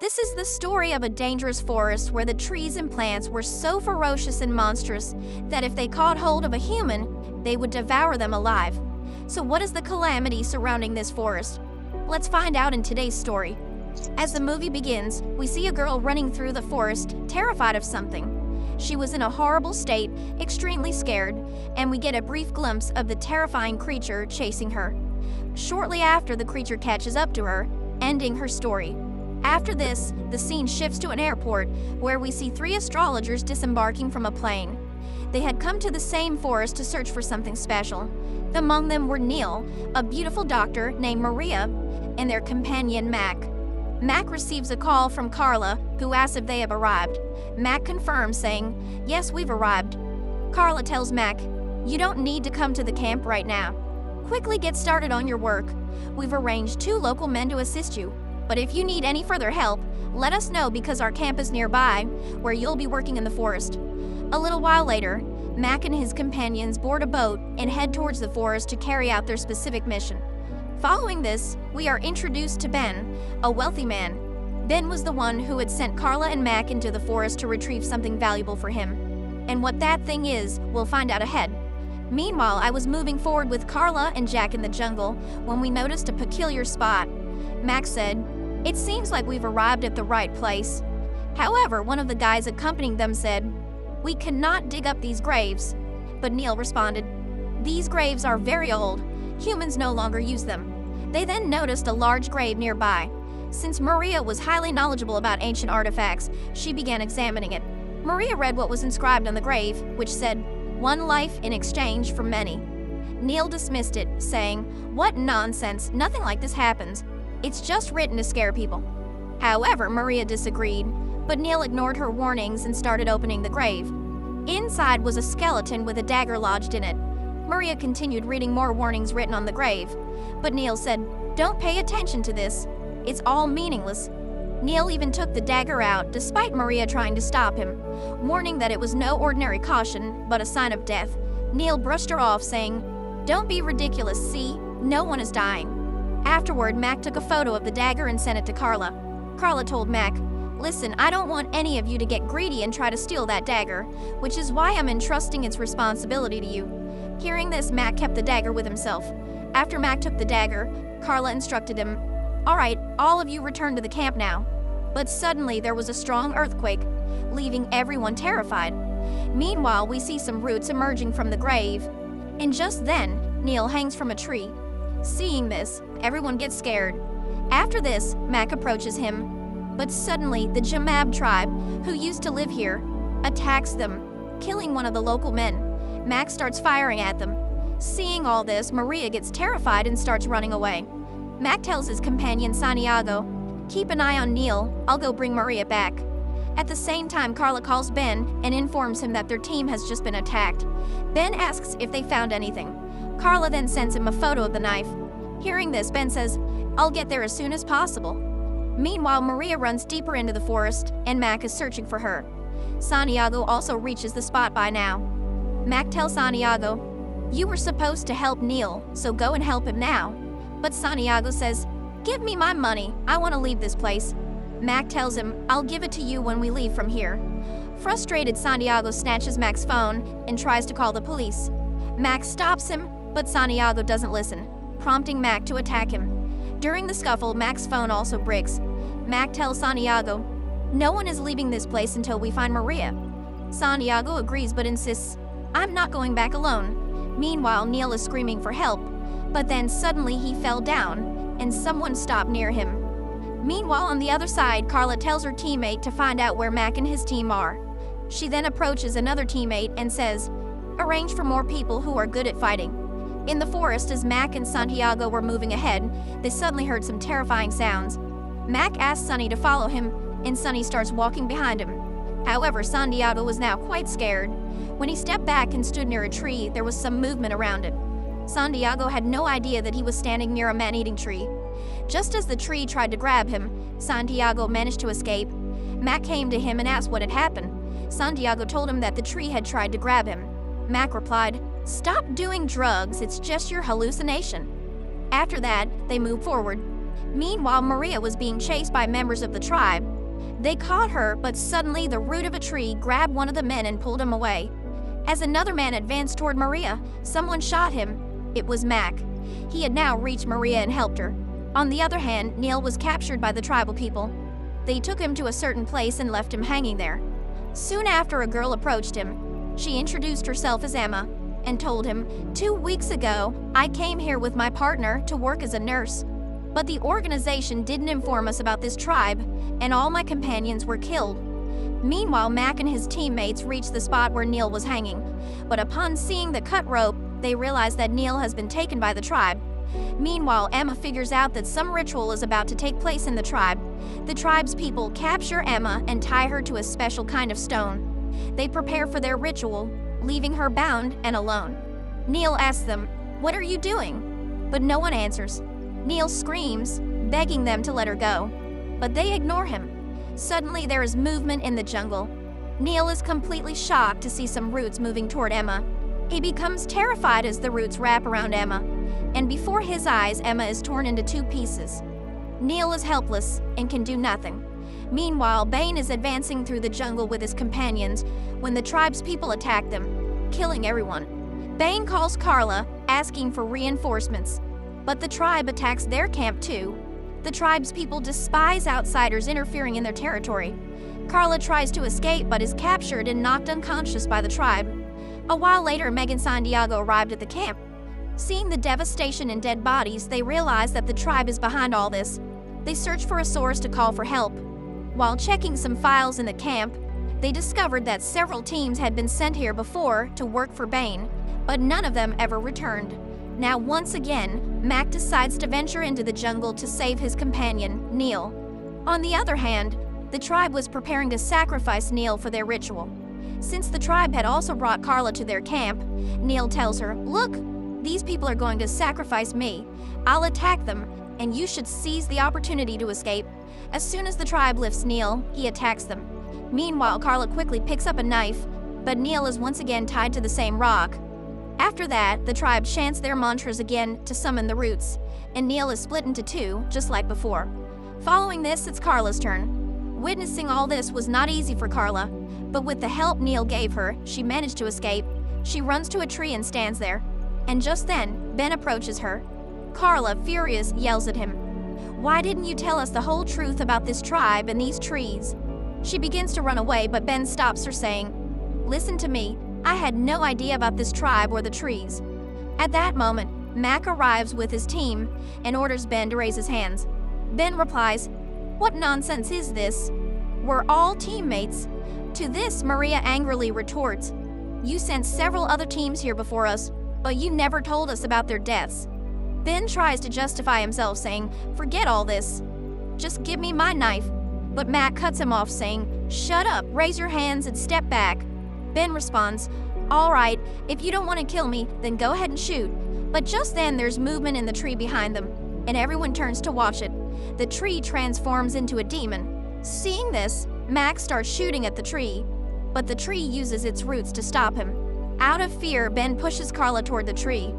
This is the story of a dangerous forest where the trees and plants were so ferocious and monstrous that if they caught hold of a human, they would devour them alive. So what is the calamity surrounding this forest? Let's find out in today's story. As the movie begins, we see a girl running through the forest, terrified of something. She was in a horrible state, extremely scared, and we get a brief glimpse of the terrifying creature chasing her. Shortly after, the creature catches up to her, ending her story. After this, the scene shifts to an airport where we see 3 astrologers disembarking from a plane. They had come to the same forest to search for something special. Among them were Neil, a beautiful doctor named Maria, and their companion Mac. Mac receives a call from Carla, who asks if they have arrived. Mac confirms, saying, "Yes, we've arrived." Carla tells Mac, "You don't need to come to the camp right now. Quickly get started on your work. We've arranged 2 local men to assist you. But if you need any further help, let us know because our camp is nearby, where you'll be working in the forest." A little while later, Mac and his companions board a boat and head towards the forest to carry out their specific mission. Following this, we are introduced to Ben, a wealthy man. Ben was the one who had sent Carla and Mac into the forest to retrieve something valuable for him. And what that thing is, we'll find out ahead. Meanwhile, I was moving forward with Carla and Jack in the jungle when we noticed a peculiar spot. Mac said, "It seems like we've arrived at the right place." However, one of the guys accompanying them said, "We cannot dig up these graves." But Neil responded, "These graves are very old. Humans no longer use them." They then noticed a large grave nearby. Since Maria was highly knowledgeable about ancient artifacts, she began examining it. Maria read what was inscribed on the grave, which said, "One life in exchange for many." Neil dismissed it, saying, "What nonsense, nothing like this happens. It's just written to scare people." However, Maria disagreed, but Neil ignored her warnings and started opening the grave. Inside was a skeleton with a dagger lodged in it. Maria continued reading more warnings written on the grave, but Neil said, "Don't pay attention to this. It's all meaningless." Neil even took the dagger out, despite Maria trying to stop him, warning that it was no ordinary caution, but a sign of death. Neil brushed her off, saying, "Don't be ridiculous, see? No one is dying." Afterward, Mac took a photo of the dagger and sent it to Carla. Carla told Mac, "Listen, I don't want any of you to get greedy and try to steal that dagger, which is why I'm entrusting its responsibility to you." Hearing this, Mac kept the dagger with himself. After Mac took the dagger, Carla instructed him, "All right, all of you return to the camp now." But suddenly there was a strong earthquake, leaving everyone terrified. Meanwhile, we see some roots emerging from the grave, and just then, Neil hangs from a tree. Seeing this, everyone gets scared. After this, Mac approaches him, but suddenly the Jamab tribe, who used to live here, attacks them, killing one of the local men. Mac starts firing at them. Seeing all this, Maria gets terrified and starts running away. Mac tells his companion Santiago, "Keep an eye on Neil, I'll go bring Maria back." At the same time, Carla calls Ben and informs him that their team has just been attacked. Ben asks if they found anything. Carla then sends him a photo of the knife. Hearing this, Ben says, "I'll get there as soon as possible." Meanwhile, Maria runs deeper into the forest, and Mac is searching for her. Santiago also reaches the spot by now. Mac tells Santiago, "You were supposed to help Neil, so go and help him now." But Santiago says, "Give me my money, I want to leave this place." Mac tells him, "I'll give it to you when we leave from here." Frustrated, Santiago snatches Mac's phone and tries to call the police. Mac stops him, but Santiago doesn't listen, prompting Mac to attack him. During the scuffle, Mac's phone also breaks. Mac tells Santiago, "No one is leaving this place until we find Maria." Santiago agrees but insists, "I'm not going back alone." Meanwhile, Neil is screaming for help, but then suddenly he fell down, and someone stopped near him. Meanwhile, on the other side, Carla tells her teammate to find out where Mac and his team are. She then approaches another teammate and says, "Arrange for more people who are good at fighting." In the forest, as Mac and Santiago were moving ahead, they suddenly heard some terrifying sounds. Mac asks Sunny to follow him, and Sunny starts walking behind him. However, Santiago was now quite scared. When he stepped back and stood near a tree, there was some movement around it. Santiago had no idea that he was standing near a man-eating tree. Just as the tree tried to grab him, Santiago managed to escape. Mac came to him and asked what had happened. Santiago told him that the tree had tried to grab him. Mac replied, "Stop doing drugs, it's just your hallucination." After that, they moved forward. Meanwhile, Maria was being chased by members of the tribe. They caught her, but suddenly the root of a tree grabbed one of the men and pulled him away. As another man advanced toward Maria, someone shot him. It was Mac. He had now reached Maria and helped her. On the other hand, Neil was captured by the tribal people. They took him to a certain place and left him hanging there. Soon after, a girl approached him. She introduced herself as Emma and told him, 2 weeks ago, I came here with my partner to work as a nurse. But the organization didn't inform us about this tribe, and all my companions were killed. Meanwhile, Mac and his teammates reached the spot where Neil was hanging. But upon seeing the cut rope, they realized that Neil has been taken by the tribe. Meanwhile, Emma figures out that some ritual is about to take place in the tribe. The tribe's people capture Emma and tie her to a special kind of stone. They prepare for their ritual, leaving her bound and alone. Neil asks them, "What are you doing?" But no one answers. Neil screams, begging them to let her go. But they ignore him. Suddenly, there is movement in the jungle. Neil is completely shocked to see some roots moving toward Emma. He becomes terrified as the roots wrap around Emma, and before his eyes, Emma is torn into 2 pieces. Neil is helpless and can do nothing. Meanwhile, Bane is advancing through the jungle with his companions when the tribe's people attack them, killing everyone. Bane calls Carla, asking for reinforcements, but the tribe attacks their camp too. The tribe's people despise outsiders interfering in their territory. Carla tries to escape but is captured and knocked unconscious by the tribe. A while later, Meg and Santiago arrived at the camp. Seeing the devastation and dead bodies, they realize that the tribe is behind all this. They search for a source to call for help. While checking some files in the camp, they discovered that several teams had been sent here before to work for Bane, but none of them ever returned. Now, once again, Mac decides to venture into the jungle to save his companion, Neil. On the other hand, the tribe was preparing to sacrifice Neil for their ritual. Since the tribe had also brought Carla to their camp, Neil tells her, "Look, these people are going to sacrifice me. I'll attack them, and you should seize the opportunity to escape." As soon as the tribe lifts Neil, he attacks them. Meanwhile, Carla quickly picks up a knife, but Neil is once again tied to the same rock. After that, the tribe chants their mantras again to summon the roots, and Neil is split into 2, just like before. Following this, it's Carla's turn. Witnessing all this was not easy for Carla, but with the help Neil gave her, she managed to escape. She runs to a tree and stands there. And just then, Ben approaches her. Carla, furious, yells at him, "Why didn't you tell us the whole truth about this tribe and these trees?" She begins to run away, but Ben stops her, saying, "Listen to me. I had no idea about this tribe or the trees." At that moment, Mac arrives with his team and orders Ben to raise his hands. Ben replies, "What nonsense is this? We're all teammates." To this, Maria angrily retorts, "You sent several other teams here before us, but you never told us about their deaths." Ben tries to justify himself, saying, "Forget all this. Just give me my knife." But Mac cuts him off, saying, "Shut up, raise your hands and step back." Ben responds, "All right, if you don't want to kill me, then go ahead and shoot." But just then, there's movement in the tree behind them, and everyone turns to watch it. The tree transforms into a demon. Seeing this, Mac starts shooting at the tree, but the tree uses its roots to stop him. Out of fear, Ben pushes Carla toward the tree.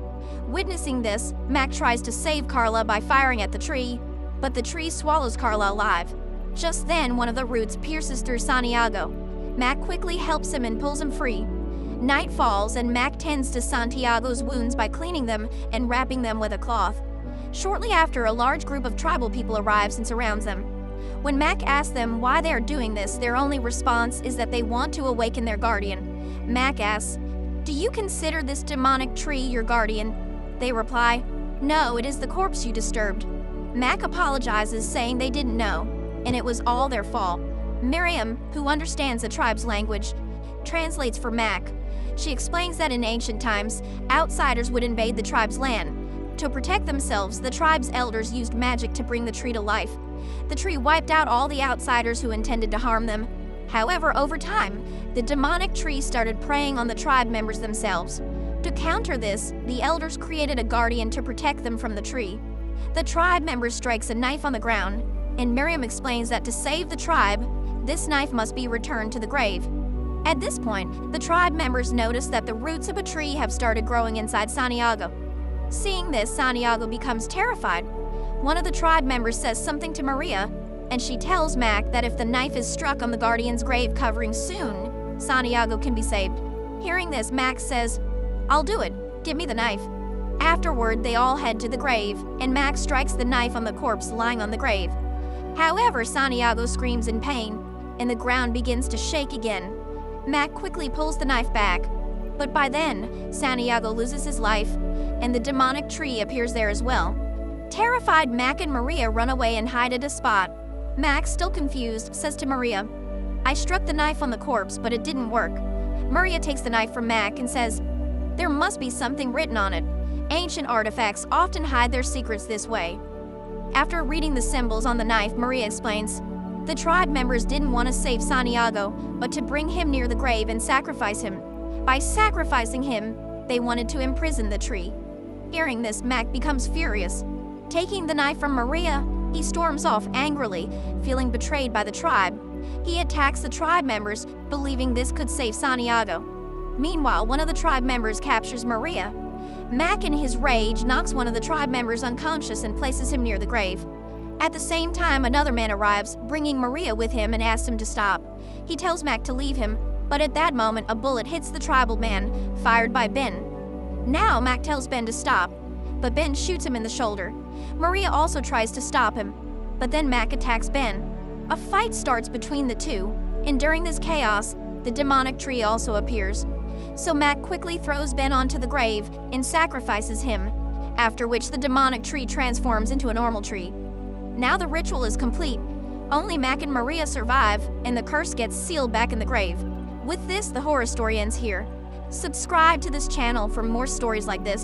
Witnessing this, Mac tries to save Carla by firing at the tree, but the tree swallows Carla alive. Just then, one of the roots pierces through Santiago. Mac quickly helps him and pulls him free. Night falls, and Mac tends to Santiago's wounds by cleaning them and wrapping them with a cloth. Shortly after, a large group of tribal people arrives and surrounds them. When Mac asks them why they are doing this, their only response is that they want to awaken their guardian. Mac asks, "Do you consider this demonic tree your guardian?" They reply, "No, it is the corpse you disturbed." Mac apologizes, saying they didn't know, and it was all their fault. Miriam, who understands the tribe's language, translates for Mac. She explains that in ancient times, outsiders would invade the tribe's land. To protect themselves, the tribe's elders used magic to bring the tree to life. The tree wiped out all the outsiders who intended to harm them. However, over time, the demonic tree started preying on the tribe members themselves. To counter this, the elders created a guardian to protect them from the tree. The tribe member strikes a knife on the ground, and Miriam explains that to save the tribe, this knife must be returned to the grave. At this point, the tribe members notice that the roots of a tree have started growing inside Santiago. Seeing this, Santiago becomes terrified. One of the tribe members says something to Maria, and she tells Mac that if the knife is struck on the Guardian's grave covering soon, Santiago can be saved. Hearing this, Mac says, "I'll do it. Give me the knife." Afterward, they all head to the grave, and Mac strikes the knife on the corpse lying on the grave. However, Santiago screams in pain, and the ground begins to shake again. Mac quickly pulls the knife back, but by then, Santiago loses his life, and the demonic tree appears there as well. Terrified, Mac and Maria run away and hide at a spot. Mac, still confused, says to Maria, "I struck the knife on the corpse, but it didn't work." Maria takes the knife from Mac and says, "There must be something written on it. Ancient artifacts often hide their secrets this way." After reading the symbols on the knife, Maria explains, "The tribe members didn't want to save Santiago, but to bring him near the grave and sacrifice him. By sacrificing him, they wanted to imprison the tree." Hearing this, Mac becomes furious. Taking the knife from Maria, he storms off angrily, feeling betrayed by the tribe. He attacks the tribe members, believing this could save Santiago. Meanwhile, one of the tribe members captures Maria. Mac, in his rage, knocks one of the tribe members unconscious and places him near the grave. At the same time, another man arrives, bringing Maria with him and asks him to stop. He tells Mac to leave him, but at that moment, a bullet hits the tribal man, fired by Ben. Now, Mac tells Ben to stop, but Ben shoots him in the shoulder. Maria also tries to stop him, but then Mac attacks Ben. A fight starts between the two, and during this chaos, the demonic tree also appears. So Mac quickly throws Ben onto the grave and sacrifices him, after which the demonic tree transforms into a normal tree. Now the ritual is complete. Only Mac and Maria survive, and the curse gets sealed back in the grave. With this, the horror story ends here. Subscribe to this channel for more stories like this.